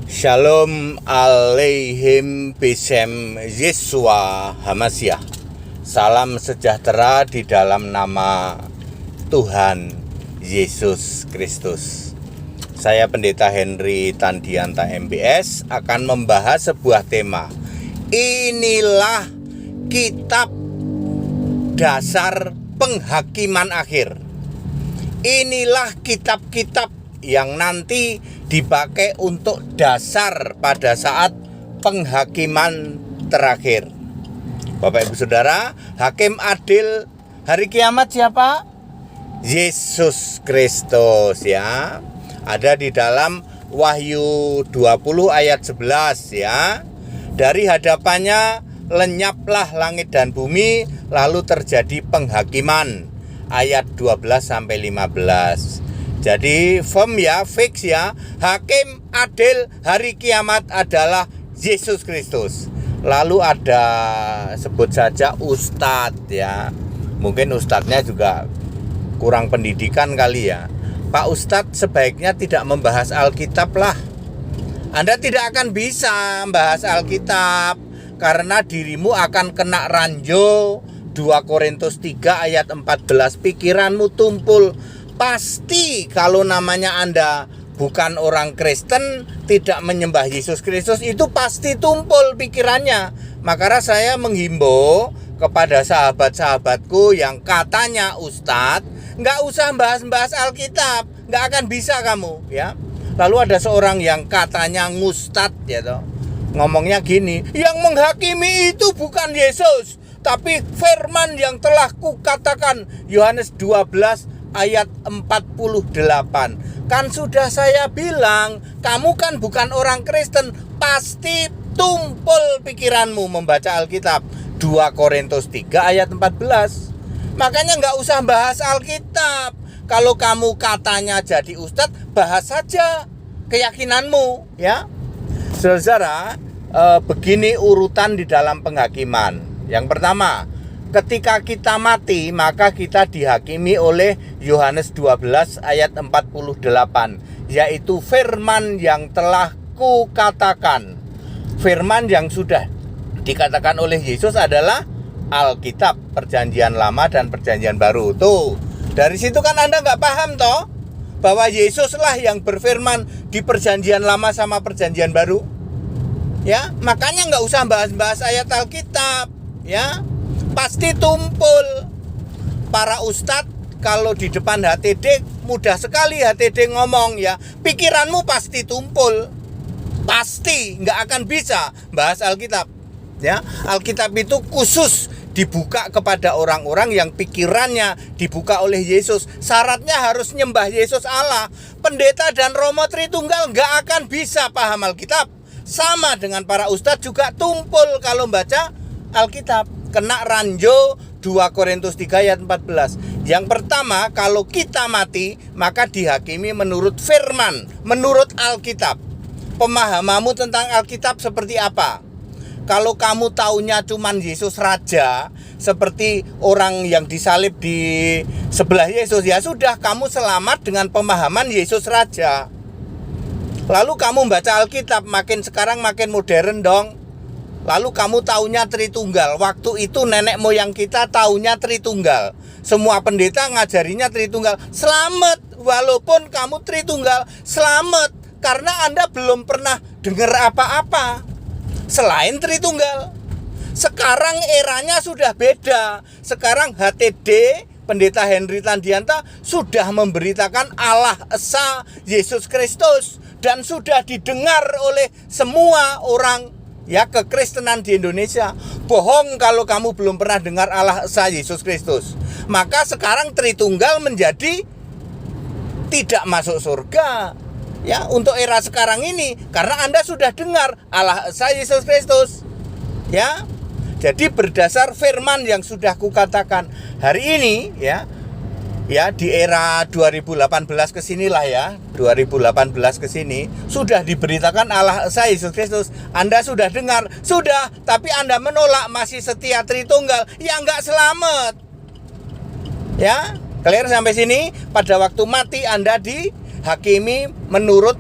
Shalom alaihim bisem Yesua Hamasyah. Salam sejahtera di dalam nama Tuhan Yesus Kristus. Saya Pendeta Henry Tandianta MBS akan membahas sebuah tema. Inilah kitab dasar penghakiman akhir. Inilah kitab-kitab yang nanti dipakai untuk dasar pada saat penghakiman terakhir. Bapak Ibu Saudara, hakim adil hari kiamat siapa? Yesus Kristus ya. Ada di dalam Wahyu 20 ayat 11 ya. Dari hadapannya lenyaplah langit dan bumi, lalu terjadi penghakiman. Ayat 12 sampai 15. Jadi firm ya, fix ya, hakim adil hari kiamat adalah Yesus Kristus. Lalu ada sebut saja ustadz ya. Mungkin ustadznya juga kurang pendidikan kali ya. Pak Ustadz sebaiknya tidak membahas Alkitab lah. Anda tidak akan bisa membahas Alkitab karena dirimu akan kena ranjau. 2 Korintus 3 ayat 14, pikiranmu tumpul. Pasti kalau namanya Anda bukan orang Kristen, tidak menyembah Yesus Kristus, itu pasti tumpul pikirannya. Makanya saya menghimbau kepada sahabat-sahabatku yang katanya ustadz, nggak usah bahas-bahas Alkitab, nggak akan bisa kamu ya. Lalu ada seorang yang katanya ngustadz ya toh, ngomongnya gini, yang menghakimi itu bukan Yesus, tapi firman yang telah kukatakan. Yohanes 12 ayat 48. Kan sudah saya bilang, kamu kan bukan orang Kristen, pasti tumpul pikiranmu membaca Alkitab. 2 Korintus 3 ayat 14. Makanya nggak usah bahas Alkitab. Kalau kamu katanya jadi ustadz, bahas saja keyakinanmu ya. Saudara, begini urutan di dalam penghakiman. Yang pertama, ketika kita mati, maka kita dihakimi oleh Yohanes 12 ayat 48, yaitu firman yang telah kukatakan. Firman yang sudah dikatakan oleh Yesus adalah Alkitab, Perjanjian Lama dan Perjanjian Baru. Tuh, dari situ kan Anda nggak paham toh, bahwa Yesuslah yang berfirman di Perjanjian Lama sama Perjanjian Baru. Ya, makanya nggak usah bahas-bahas ayat Alkitab, ya. Pasti tumpul. Para ustadz kalau di depan HTD mudah sekali HTD ngomong ya, pikiranmu pasti tumpul. Pasti nggak akan bisa bahas Alkitab ya. Alkitab itu khusus dibuka kepada orang-orang yang pikirannya dibuka oleh Yesus. Syaratnya harus nyembah Yesus Allah. Pendeta dan Romo Tritunggal nggak akan bisa paham Alkitab. Sama dengan para ustadz juga tumpul kalau baca Alkitab, kena ranjau. 2 Korintus 3 ayat 14. Yang pertama, kalau kita mati, maka dihakimi menurut firman, menurut Alkitab. Pemahamanmu tentang Alkitab seperti apa? Kalau kamu taunya cuman Yesus Raja, seperti orang yang disalib di sebelah Yesus, ya sudah, kamu selamat dengan pemahaman Yesus Raja. Lalu kamu baca Alkitab, makin sekarang makin modern dong. Lalu kamu taunya Tritunggal. Waktu itu nenek moyang kita taunya Tritunggal. Semua pendeta ngajarinya Tritunggal. Selamat, walaupun kamu Tritunggal, selamat. Karena Anda belum pernah dengar apa-apa selain Tritunggal. Sekarang eranya sudah beda. Sekarang HTD, Pendeta Henry Tandianta, sudah memberitakan Allah Esa Yesus Kristus. Dan sudah didengar oleh semua orang ya kekristenan di Indonesia. Bohong kalau kamu belum pernah dengar Allah Esa Yesus Kristus. Maka sekarang Tritunggal menjadi tidak masuk surga ya untuk era sekarang ini, karena Anda sudah dengar Allah Esa Yesus Kristus ya. Jadi berdasar firman yang sudah kukatakan hari ini ya di era 2018 kesinilah ya, 2018 kesini sudah diberitakan Allah Esa Yesus Kristus. Anda sudah dengar, sudah, tapi Anda menolak, masih setia Tritunggal, ya nggak selamat ya. Clear sampai sini? Pada waktu mati Anda dihakimi menurut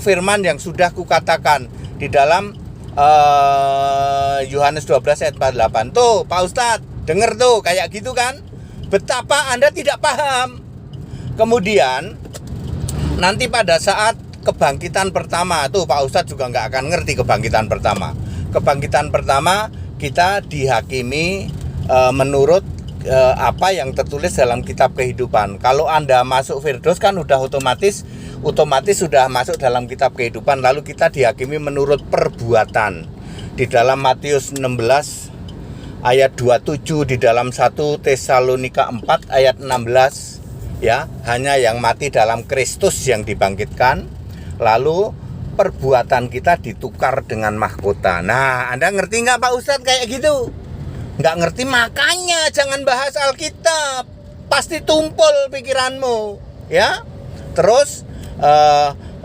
firman yang sudah kukatakan di dalam Yohanes 12 ayat 48. Tuh Pak Ustadz, denger tuh kayak gitu kan. Betapa Anda tidak paham. Kemudian nanti pada saat kebangkitan pertama, tuh Pak Ustadz juga nggak akan ngerti kebangkitan pertama. Kebangkitan pertama kita dihakimi menurut apa yang tertulis dalam kitab kehidupan. Kalau Anda masuk Firdaus kan udah otomatis sudah masuk dalam kitab kehidupan. Lalu kita dihakimi menurut perbuatan. Di dalam Matius 16 ayat 27, di dalam 1 Tesalonika 4 ayat 16, ya, hanya yang mati dalam Kristus yang dibangkitkan. Lalu perbuatan kita ditukar dengan mahkota. Nah, Anda ngerti nggak Pak Ustadz kayak gitu? Nggak ngerti, makanya jangan bahas Alkitab. Pasti tumpul pikiranmu, ya. Terus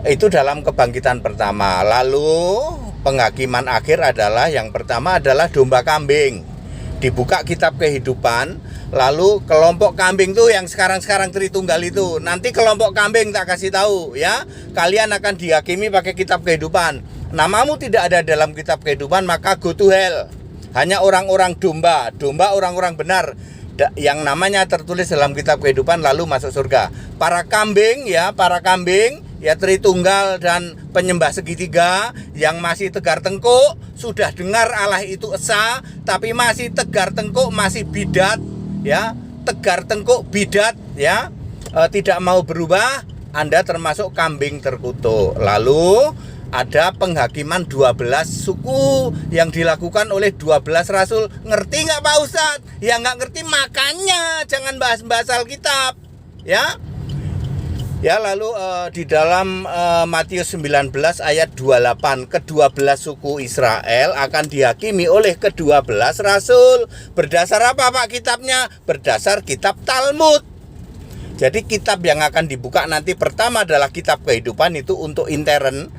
itu dalam kebangkitan pertama. Lalu penghakiman akhir adalah, yang pertama adalah domba kambing. Dibuka kitab kehidupan. Lalu kelompok kambing tuh yang sekarang Tritunggal itu. Nanti kelompok kambing tak kasih tahu, ya. Kalian akan dihakimi pakai kitab kehidupan. Namamu tidak ada dalam kitab kehidupan, maka go to hell. Hanya orang-orang domba orang-orang benar yang namanya tertulis dalam kitab kehidupan lalu masuk surga. Para kambing ya Tritunggal dan penyembah segitiga yang masih tegar tengkuk, sudah dengar Allah itu esa, tapi masih tegar tengkuk, masih bidat, ya, tegar tengkuk bidat, ya, tidak mau berubah. Anda termasuk kambing terkutuk. Lalu ada penghakiman 12 suku yang dilakukan oleh 12 rasul. Ngerti nggak Pak Ustadz? Ya nggak ngerti, makanya jangan bahas-bahas Alkitab, ya. Ya, lalu di dalam Matius 19 ayat 28, ke-12 suku Israel akan dihakimi oleh ke-12 rasul. Berdasar apa Pak kitabnya? Berdasar kitab Talmud. Jadi kitab yang akan dibuka nanti pertama adalah kitab kehidupan, itu untuk intern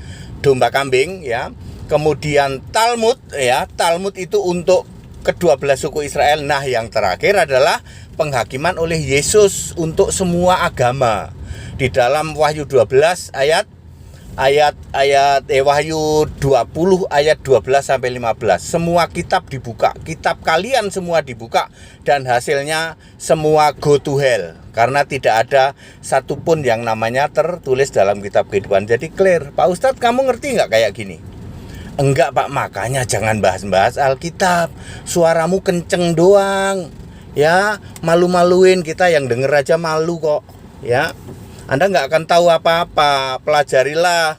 domba kambing, ya. Kemudian Talmud, ya, Talmud itu untuk ke-12 suku Israel. Nah, yang terakhir adalah penghakiman oleh Yesus untuk semua agama. Di dalam Wahyu 12 Wahyu 20 ayat 12 sampai 15. Semua kitab dibuka. Kitab kalian semua dibuka dan hasilnya semua go to hell. Karena tidak ada satupun yang namanya tertulis dalam kitab kehidupan. Jadi clear. Pak Ustadz, kamu ngerti nggak kayak gini? Enggak Pak, makanya jangan bahas-bahas Alkitab. Suaramu kenceng doang, ya, malu-maluin kita yang denger aja malu kok, ya. Anda nggak akan tahu apa-apa. Pelajarilah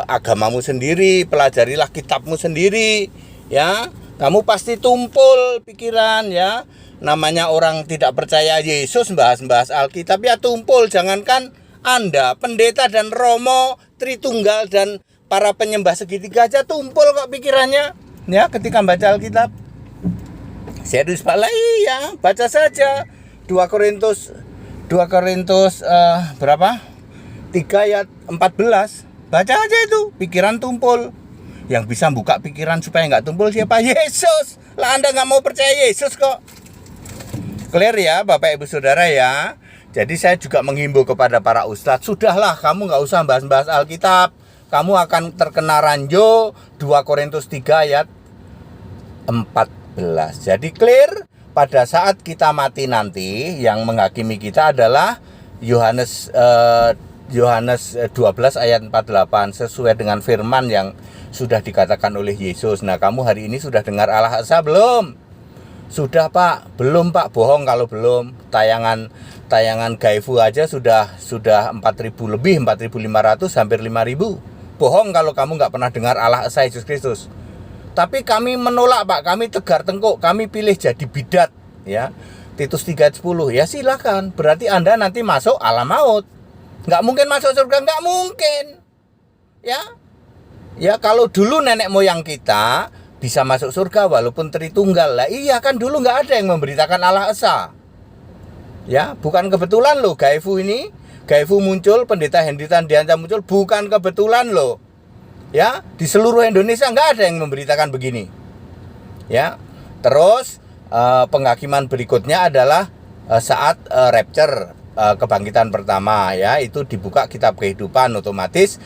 agamamu sendiri, pelajarilah kitabmu sendiri, ya. Kamu pasti tumpul pikiran, ya. Namanya orang tidak percaya Yesus bahas-bahas Alkitab, ya tumpul. Jangankan Anda, pendeta dan romo, Tritunggal dan para penyembah segitiga aja tumpul kok pikirannya, ya, ketika baca Alkitab. Serius Pak, ya, baca saja 2 Korintus berapa? 3 ayat 14. Baca aja itu, pikiran tumpul. Yang bisa buka pikiran supaya nggak tumpul siapa? Yesus. Lah Anda nggak mau percaya Yesus kok. Clear ya Bapak Ibu Saudara, ya. Jadi saya juga menghimbau kepada para ustadz, sudahlah kamu nggak usah bahas-bahas Alkitab. Kamu akan terkena ranjau 2 Korintus 3 ayat 14. Jadi clear, pada saat kita mati nanti yang menghakimi kita adalah Yohanes 12 ayat 48, sesuai dengan firman yang sudah dikatakan oleh Yesus. Nah, kamu hari ini sudah dengar Allah Esa belum? Sudah Pak? Belum Pak, bohong kalau belum. Tayangan Gaifu aja sudah 4.000 lebih, 4.500, hampir 5.000. Bohong kalau kamu nggak pernah dengar Allah Esa Yesus Kristus. Tapi kami menolak Pak, kami tegar tengkuk, kami pilih jadi bidat, ya. Titus 3:10, ya silakan. Berarti Anda nanti masuk alam maut. Nggak mungkin masuk surga, nggak mungkin, ya. Ya kalau dulu nenek moyang kita bisa masuk surga walaupun Tritunggal. Lah iya kan dulu nggak ada yang memberitakan Allah Esa. Ya, bukan kebetulan loh Gaifu muncul, Pendeta Hendy Tandianca muncul, bukan kebetulan loh. Ya, di seluruh Indonesia nggak ada yang memberitakan begini. Ya, terus penghakiman berikutnya adalah saat rapture. kebangkitan pertama ya, itu dibuka kitab kehidupan, otomatis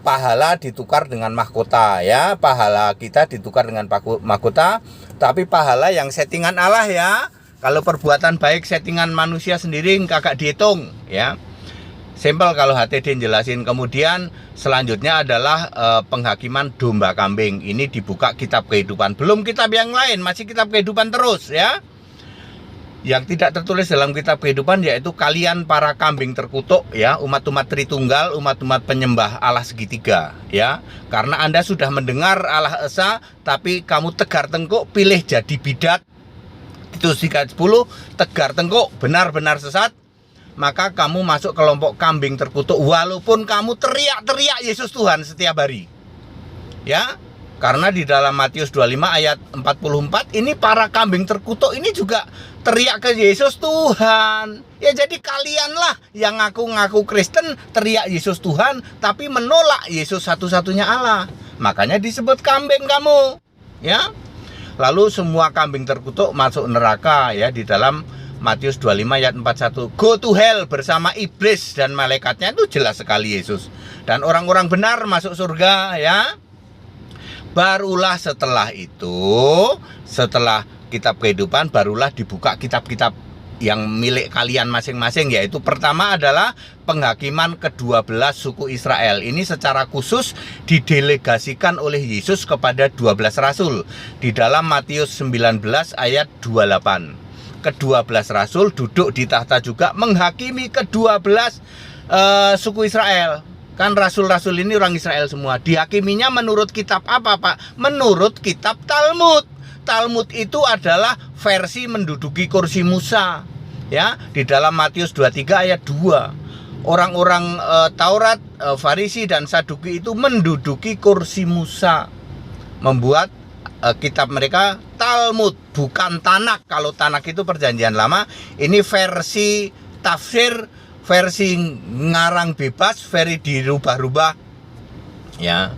pahala ditukar dengan mahkota ya, pahala kita ditukar dengan mahkota, tapi pahala yang settingan Allah ya. Kalau perbuatan baik settingan manusia sendiri kagak dihitung ya. Simpel kalau HTD jelasin. Kemudian selanjutnya adalah penghakiman domba kambing. Ini dibuka kitab kehidupan. Belum kitab yang lain, masih kitab kehidupan terus ya. Yang tidak tertulis dalam kitab kehidupan yaitu kalian para kambing terkutuk ya, umat-umat Tritunggal, umat-umat penyembah Allah segitiga ya. Karena Anda sudah mendengar Allah Esa, tapi kamu tegar tengkuk pilih jadi bidat. Itu 10, tegar tengkuk benar-benar sesat, maka kamu masuk kelompok kambing terkutuk walaupun kamu teriak-teriak Yesus Tuhan setiap hari ya. Karena di dalam Matius 25 ayat 44 ini para kambing terkutuk ini juga teriak ke Yesus Tuhan ya. Jadi kalianlah yang ngaku-ngaku Kristen teriak Yesus Tuhan tapi menolak Yesus satu-satunya Allah, makanya disebut kambing kamu ya. Lalu semua kambing terkutuk masuk neraka ya, di dalam Matius 25 ayat 41. Go to hell bersama iblis dan malaikatnya, itu jelas sekali Yesus. Dan orang-orang benar masuk surga ya. Barulah setelah itu, setelah kitab kehidupan, barulah dibuka kitab-kitab yang milik kalian masing-masing, yaitu pertama adalah penghakiman ke-12 suku Israel. Ini secara khusus didelegasikan oleh Yesus kepada 12 rasul di dalam Matius 19 ayat 28. Ke-12 rasul duduk di tahta juga menghakimi ke-12 suku Israel. Kan rasul-rasul ini orang Israel semua. Dihakiminya menurut kitab apa, Pak? Menurut kitab Talmud. Talmud itu adalah versi menduduki kursi Musa ya, di dalam Matius 23 ayat 2. Orang-orang Taurat, Farisi dan Saduki itu menduduki kursi Musa, membuat kitab mereka Talmud, bukan Tanak. Kalau Tanak itu perjanjian lama, ini versi tafsir, versi ngarang bebas, versi dirubah-rubah ya.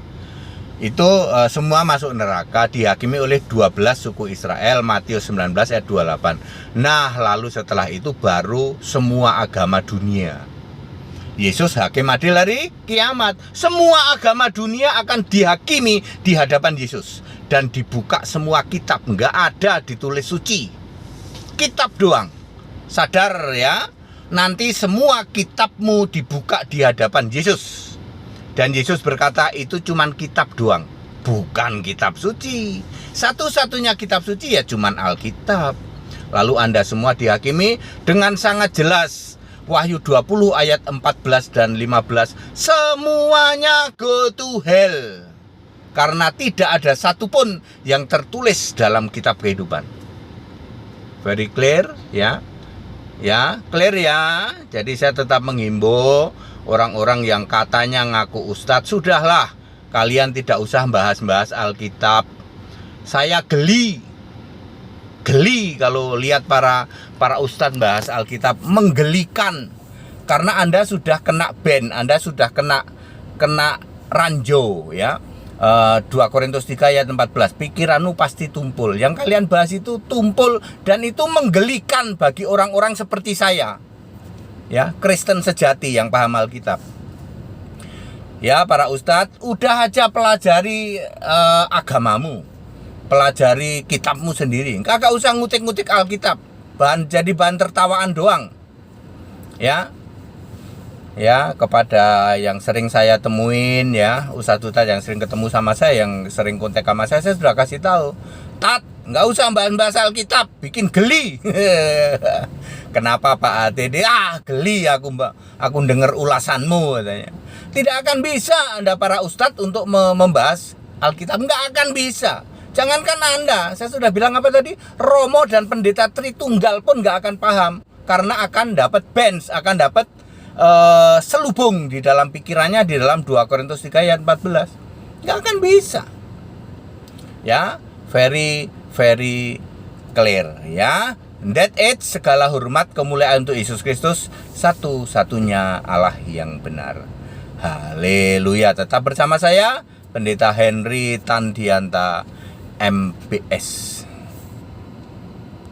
Itu semua masuk neraka, dihakimi oleh 12 suku Israel, Matius 19 ayat 28. Nah, lalu setelah itu baru semua agama dunia. Yesus hakim adil hari kiamat. Semua agama dunia akan dihakimi di hadapan Yesus. Dan dibuka semua kitab, nggak ada ditulis suci. Kitab doang. Sadar ya, nanti semua kitabmu dibuka di hadapan Yesus. Dan Yesus berkata itu cuman kitab doang, bukan kitab suci. Satu-satunya kitab suci ya cuman Alkitab. Lalu Anda semua dihakimi dengan sangat jelas. Wahyu 20 ayat 14 dan 15. Semuanya go to hell. Karena tidak ada satupun yang tertulis dalam kitab kehidupan. Very clear ya. Ya, clear ya. Jadi saya tetap menghimbau orang-orang yang katanya ngaku ustadz, sudahlah, kalian tidak usah bahas-bahas Alkitab. Saya geli kalau lihat para ustadz bahas Alkitab, menggelikan. Karena Anda sudah kena ban, Anda sudah kena ranjo ya. 2 Korintus 3 ayat 14, pikiranmu pasti tumpul. Yang kalian bahas itu tumpul dan itu menggelikan bagi orang-orang seperti saya ya, Kristen sejati yang paham Alkitab ya. Para ustadz, udah aja pelajari agamamu, pelajari kitabmu sendiri, kagak usah ngutik-ngutik Alkitab, jadi bahan tertawaan doang ya. Ya, kepada yang sering saya temuin ya, ustadz-ustadz yang sering ketemu sama saya, yang sering kontak sama saya sudah kasih tahu, Tat, nggak usah bahas-bahas Alkitab, bikin geli. Kenapa Pak ATD? Geli aku dengar ulasanmu katanya. Tidak akan bisa Anda para ustadz untuk membahas Alkitab, nggak akan bisa. Jangankan Anda, saya sudah bilang apa tadi, Romo dan pendeta Tritunggal pun nggak akan paham, karena akan dapat bench, akan dapat selubung di dalam pikirannya di dalam 2 Korintus 3 ayat 14. Nggak akan bisa ya. Very clear ya. That it, segala hormat kemuliaan untuk Yesus Kristus, satu-satunya Allah yang benar. Haleluya. Tetap bersama saya Pendeta Henry Tandianta MBS.